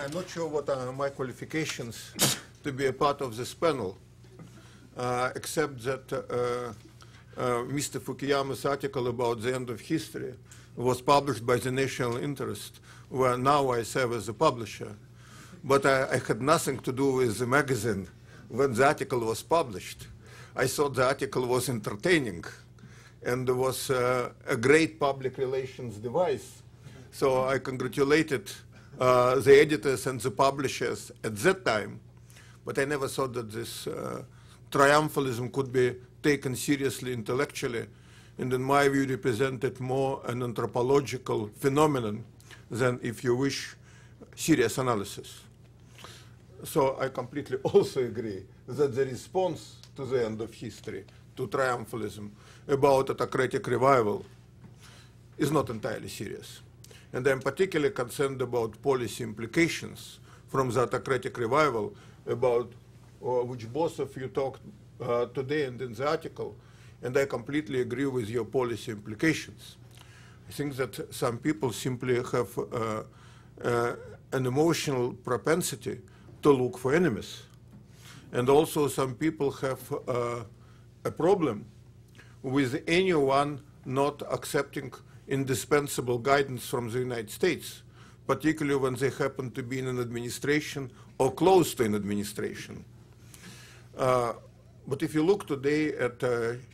I'm not sure what are my qualifications to be a part of this panel, except that Mr. Fukuyama's article about the end of history was published by the National Interest, where now I serve as a publisher. But I had nothing to do with the magazine when the article was published. I thought the article was entertaining and was a great public relations device. So I congratulated the editors and the publishers at that time, but I never thought that this triumphalism could be taken seriously intellectually, and in my view represented more an anthropological phenomenon than, if you wish, serious analysis. So I completely also agree that the response to the end of history, to triumphalism, about autocratic revival is not entirely serious. And I'm particularly concerned about policy implications from the autocratic revival, about which both of you talked today and in the article, and I completely agree with your policy implications. I think that some people simply have an emotional propensity to look for enemies. And also some people have a problem with anyone not accepting indispensable guidance from the United States, particularly when they happen to be in an administration or close to an administration. But if you look today at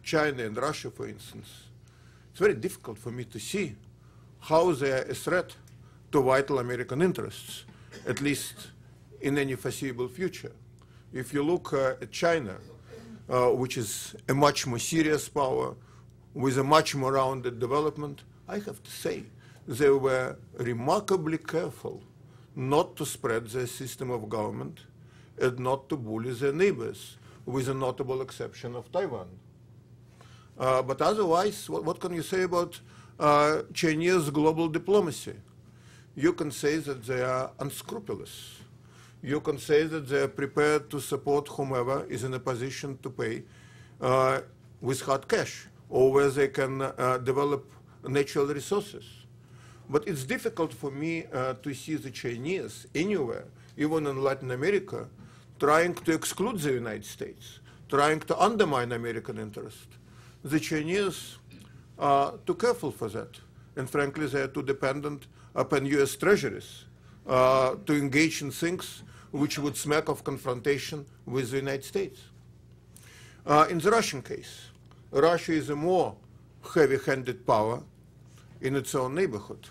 China and Russia, for instance, it's very difficult for me to see how they are a threat to vital American interests, at least in any foreseeable future. If you look at China, which is a much more serious power with a much more rounded development, I have to say they were remarkably careful not to spread their system of government and not to bully their neighbors, with a notable exception of Taiwan. But otherwise, what can you say about Chinese global diplomacy? You can say that they are unscrupulous. You can say that they are prepared to support whomever is in a position to pay with hard cash, or where they can develop natural resources. But it's difficult for me to see the Chinese anywhere, even in Latin America, trying to exclude the United States, trying to undermine American interest. The Chinese are too careful for that. And frankly, they are too dependent upon US treasuries to engage in things which would smack of confrontation with the United States. In the Russian case, Russia is a more heavy-handed power in its own neighborhood.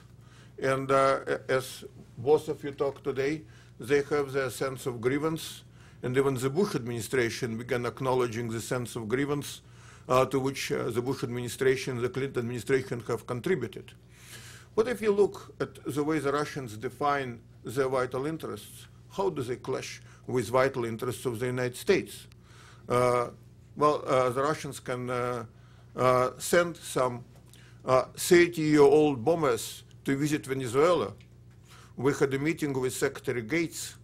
And as both of you talked today, they have their sense of grievance, and even the Bush administration began acknowledging the sense of grievance to which the Bush administration and the Clinton administration have contributed. But if you look at the way the Russians define their vital interests, how do they clash with vital interests of the United States? The Russians can send some 30-year-old bombers to visit Venezuela. We had a meeting with Secretary Gates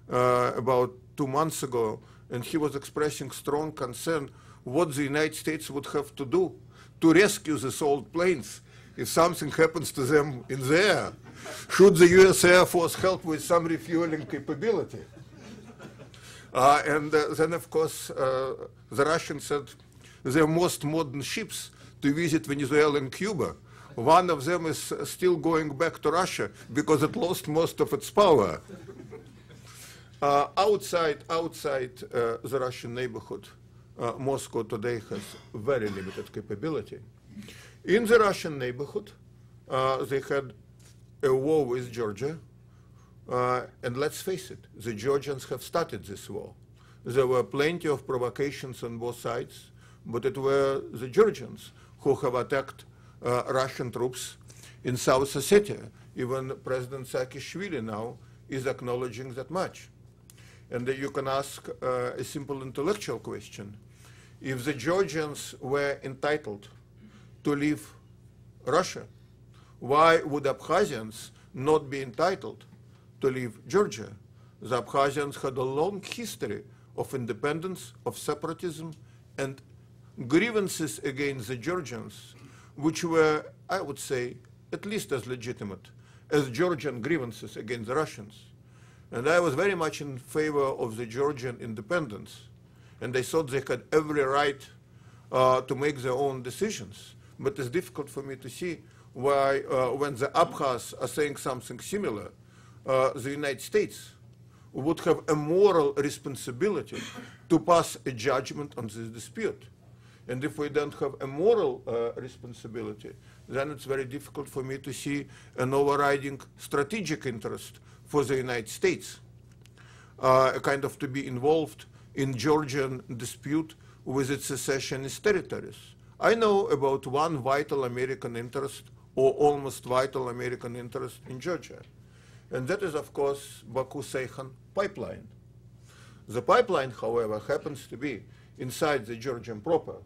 about 2 months ago, and he was expressing strong concern what the United States would have to do to rescue these old planes if something happens to them in the air. Should the US Air Force help with some refueling capability? And then, of course, the Russians said their most modern ships to visit Venezuela and Cuba. One of them is still going back to Russia because it lost most of its power. Outside the Russian neighborhood, Moscow today has very limited capability. In the Russian neighborhood, they had a war with Georgia, and let's face it, the Georgians have started this war. There were plenty of provocations on both sides, but it were the Georgians who have attacked Russian troops in South Ossetia. Even President Saakashvili now is acknowledging that much. And you can ask a simple intellectual question. If the Georgians were entitled to leave Russia, why would Abkhazians not be entitled to leave Georgia? The Abkhazians had a long history of independence, of separatism, and grievances against the Georgians, which were, I would say, at least as legitimate as Georgian grievances against the Russians. And I was very much in favor of the Georgian independence. And they thought they had every right to make their own decisions. But it's difficult for me to see why, when the Abkhaz are saying something similar, the United States would have a moral responsibility to pass a judgment on this dispute. And if we don't have a moral responsibility, then it's very difficult for me to see an overriding strategic interest for the United States, kind of to be involved in Georgian dispute with its secessionist territories. I know about one vital American interest, or almost vital American interest in Georgia. And that is, of course, Baku-Ceyhan pipeline. The pipeline, however, happens to be inside the Georgian proper.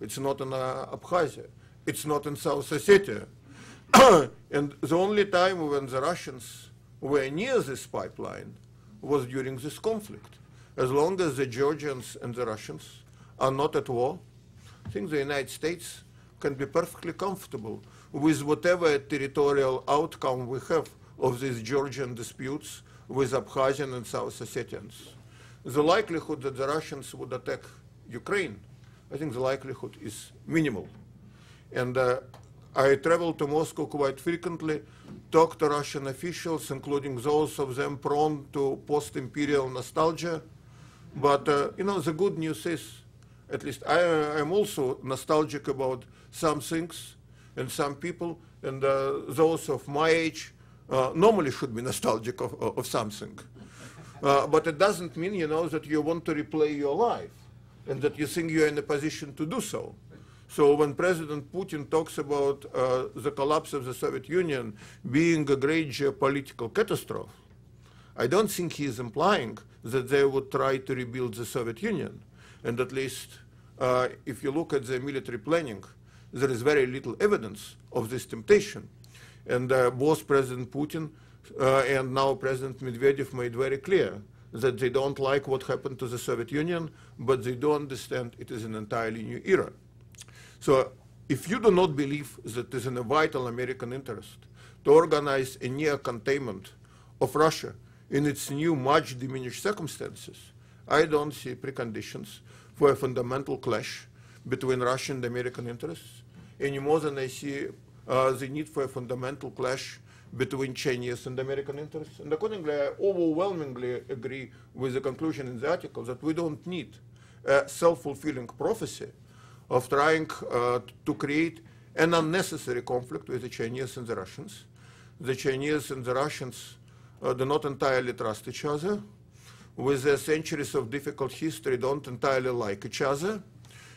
It's not in Abkhazia. It's not in South Ossetia. And the only time when the Russians were near this pipeline was during this conflict. As long as the Georgians and the Russians are not at war, I think the United States can be perfectly comfortable with whatever territorial outcome we have of these Georgian disputes with Abkhazian and South Ossetians. The likelihood that the Russians would attack Ukraine, I think the likelihood is minimal. And I travel to Moscow quite frequently, talk to Russian officials, including those of them prone to post-imperial nostalgia. But you know, the good news is, at least I am also nostalgic about some things and some people, and those of my age normally should be nostalgic of something. But it doesn't mean, you know, that you want to replay your life and that you think you're in a position to do so. So when President Putin talks about the collapse of the Soviet Union being a great geopolitical catastrophe, I don't think he is implying that they would try to rebuild the Soviet Union. And at least if you look at the military planning, there is very little evidence of this temptation. And both President Putin and now President Medvedev made very clear that they don't like what happened to the Soviet Union, but they do understand it is an entirely new era. So if you do not believe that it is in a vital American interest to organize a near containment of Russia in its new, much diminished circumstances, I don't see preconditions for a fundamental clash between Russian and American interests, any more than I see the need for a fundamental clash between Chinese and American interests. And accordingly, I overwhelmingly agree with the conclusion in the article that we don't need a self-fulfilling prophecy of trying to create an unnecessary conflict with the Chinese and the Russians. The Chinese and the Russians do not entirely trust each other. With their centuries of difficult history, don't entirely like each other.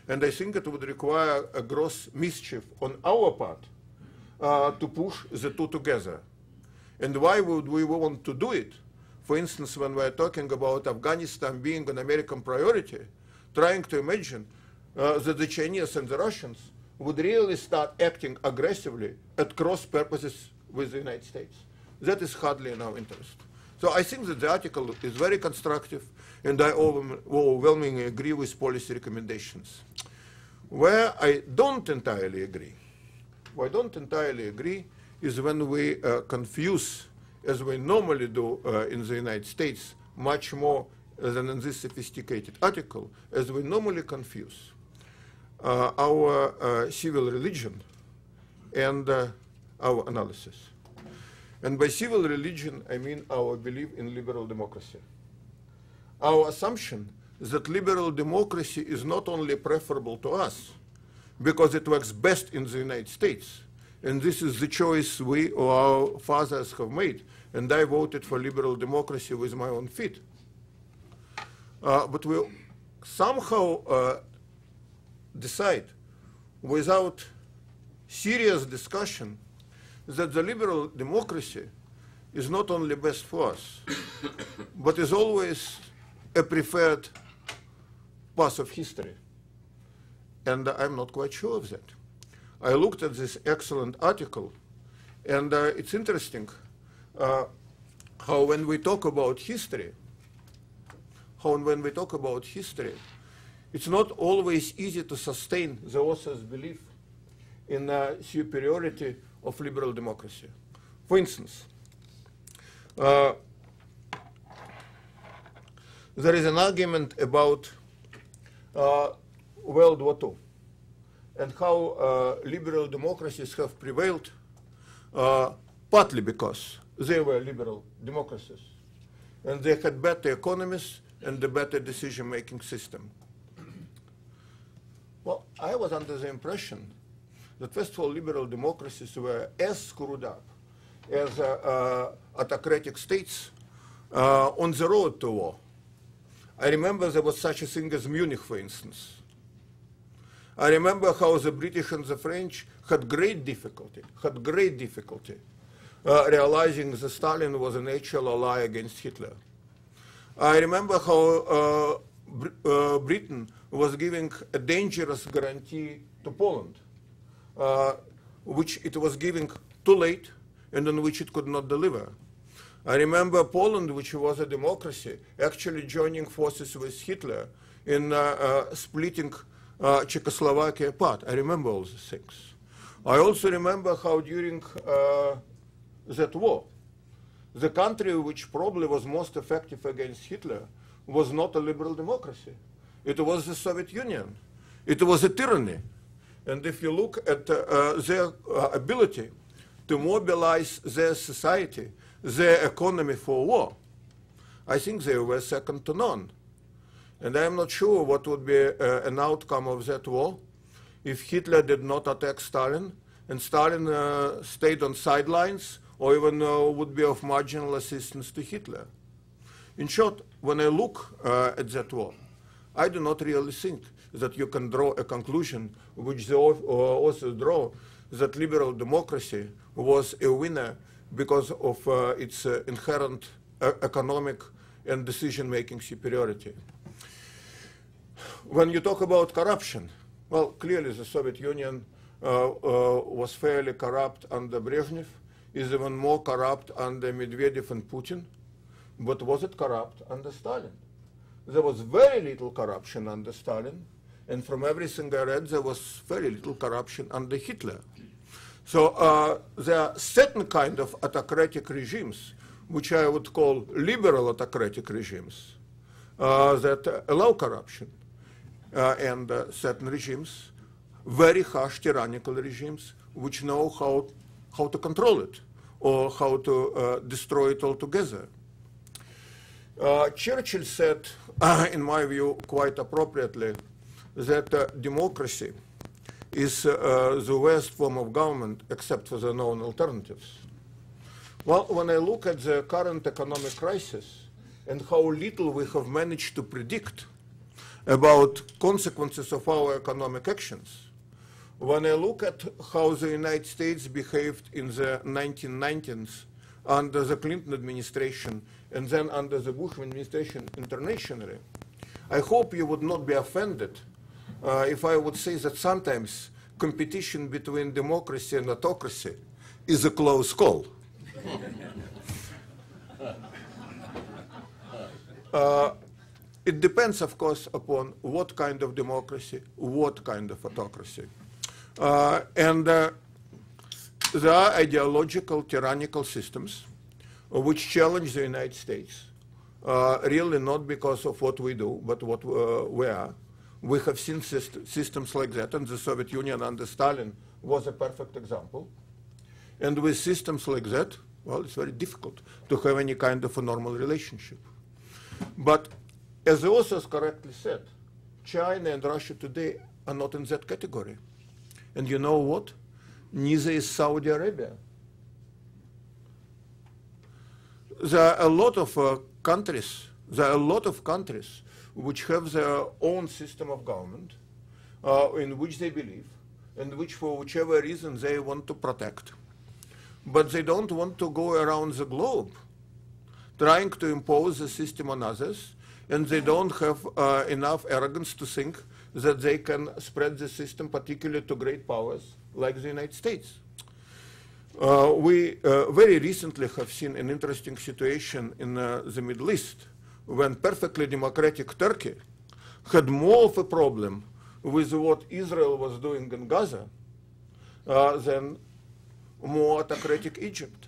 And I think it would require a gross mischief on our part to push the two together. And why would we want to do it? For instance, when we're talking about Afghanistan being an American priority, trying to imagine that the Chinese and the Russians would really start acting aggressively at cross purposes with the United States. That is hardly in our interest. So I think that the article is very constructive, and I overwhelmingly agree with policy recommendations. Where I don't entirely agree, is when we confuse, as we normally do in the United States, much more than in this sophisticated article, as we normally confuse our civil religion and our analysis. And by civil religion, I mean our belief in liberal democracy. Our assumption is that liberal democracy is not only preferable to us, because it works best in the United States, and this is the choice we or our fathers have made, and I voted for liberal democracy with my own feet. But we somehow decide, without serious discussion, that the liberal democracy is not only best for us, but is always a preferred path of history. And I'm not quite sure of that. I looked at this excellent article, and it's interesting how when we talk about history, it's not always easy to sustain the author's belief in the superiority of liberal democracy. For instance, there is an argument about World War II and how liberal democracies have prevailed, partly because they were liberal democracies and they had better economies and a better decision-making system. Well, I was under the impression that, first of all, liberal democracies were as screwed up as autocratic states on the road to war. I remember there was such a thing as Munich, for instance. I remember how the British and the French had great difficulty realizing that Stalin was an actual ally against Hitler. I remember how Britain was giving a dangerous guarantee to Poland, which it was giving too late and on which it could not deliver. I remember Poland, which was a democracy, actually joining forces with Hitler in splitting Czechoslovakia apart. I remember all these things. I also remember how during that war, the country which probably was most effective against Hitler was not a liberal democracy. It was the Soviet Union. It was a tyranny. And if you look at their ability to mobilize their society, their economy for war, I think they were second to none. And I am not sure what would be an outcome of that war if Hitler did not attack Stalin and Stalin stayed on sidelines or even would be of marginal assistance to Hitler. In short, when I look at that war, I do not really think that you can draw a conclusion which the authors draw, that liberal democracy was a winner because of its inherent economic and decision-making superiority. When you talk about corruption, well, clearly the Soviet Union was fairly corrupt under Brezhnev, is even more corrupt under Medvedev and Putin, but was it corrupt under Stalin? There was very little corruption under Stalin, and from everything I read, there was very little corruption under Hitler. So there are certain kind of autocratic regimes, which I would call liberal autocratic regimes, that allow corruption, and certain regimes, very harsh tyrannical regimes, which know how to control it or how to destroy it altogether. Churchill said, in my view, quite appropriately, that democracy is the worst form of government except for the known alternatives. Well, when I look at the current economic crisis and how little we have managed to predict about consequences of our economic actions, when I look at how the United States behaved in the 1990s under the Clinton administration and then under the Bush administration internationally, I hope you would not be offended if I would say that sometimes competition between democracy and autocracy is a close call. It depends, of course, upon what kind of democracy, what kind of autocracy. There are ideological, tyrannical systems which challenge the United States, really not because of what we do, but what we are. We have seen systems like that, and the Soviet Union under Stalin was a perfect example. And with systems like that, well, it's very difficult to have any kind of a normal relationship. But as the authors correctly said, China and Russia today are not in that category. And you know what? Neither is Saudi Arabia. There are a lot of countries which have their own system of government in which they believe and which, for whichever reason, they want to protect. But they don't want to go around the globe trying to impose the system on others, and they don't have enough arrogance to think that they can spread the system, particularly to great powers like the United States. We very recently have seen an interesting situation in the Middle East when perfectly democratic Turkey had more of a problem with what Israel was doing in Gaza than more autocratic Egypt.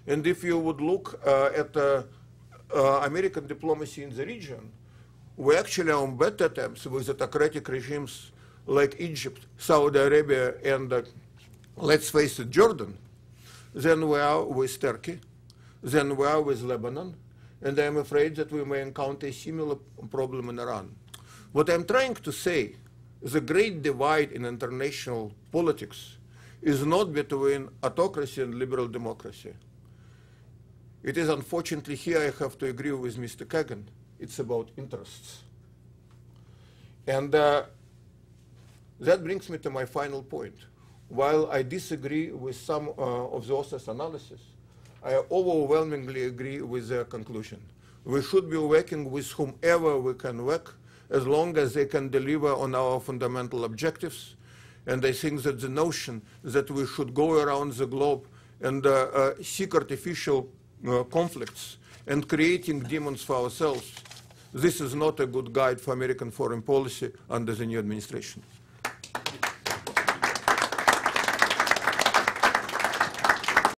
And if you would look at American diplomacy in the region, we actually are on better terms with autocratic regimes like Egypt, Saudi Arabia, and let's face it, Jordan, than we are with Turkey, than we are with Lebanon, and I'm afraid that we may encounter a similar problem in Iran. What I'm trying to say, the great divide in international politics is not between autocracy and liberal democracy. It is, unfortunately, here I have to agree with Mr. Kagan. It's about interests. And that brings me to my final point. While I disagree with some of the author's analysis, I overwhelmingly agree with their conclusion. We should be working with whomever we can work, as long as they can deliver on our fundamental objectives. And I think that the notion that we should go around the globe and seek artificial conflicts and creating demons for ourselves, this is not a good guide for American foreign policy under the new administration.